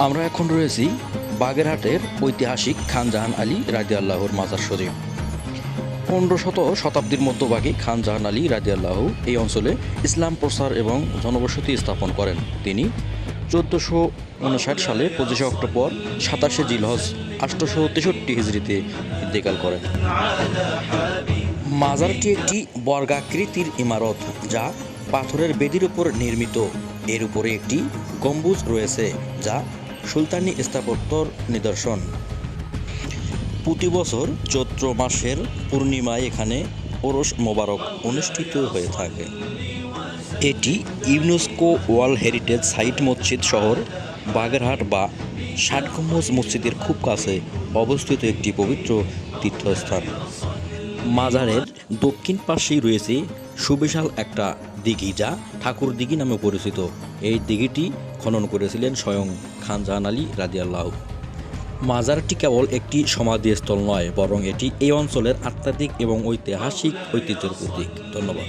আমরা এখন রয়েছি বাগেরহাটের ঐতিহাসিক খান জাহান আলী রাদিয়াল্লাহুর মাজার শরীফ। 15শত শতাব্দীর মধ্যভাগে খান জাহান আলী রাদিয়াল্লাহু এই অঞ্চলে ইসলাম প্রচার এবং জনবসতি স্থাপন করেন। তিনি 1459 সালে 25 অক্টোবর 27 জিলহজ 863 হিজরিতে ইন্তেকাল করেন। মাজারটি একটি বর্গাকৃতির ইমারত যা পাথরের বেদির উপর নির্মিত। এর উপরে একটি গম্বুজ রয়েছে যা সুলতানি স্থাপত্যর নিদর্শন। প্রতি বছর চৈত্র মাসের পূর্ণিমায় এখানে ওরস মোবারক অনুষ্ঠিত হয়ে থাকে। এটি ইউনেস্কো ওয়ার্ল্ড হেরিটেজ সাইট মসজিদ শহর বাগেরহাট বা 60 গম্বুজ মসজিদের খুব কাছে অবস্থিত একটি পবিত্র তীর্থস্থান। মাজারের দক্ষিণ পাশেই রয়েছে সুবিশাল একটা দিঘি যা ঠাকুর দিঘি নামে পরিচিত। এই দিঘিটি খনন করেছিলেন স্বয়ং খান জাহান আলী রাদিয়াল্লাহু। মাজারটি কেবল একটি সমাধিস্থল নয়, বরং এটি এই অঞ্চলের আধ্যাত্মিক এবং ঐতিহাসিক ঐতিহ্যের প্রতীক। ধন্যবাদ।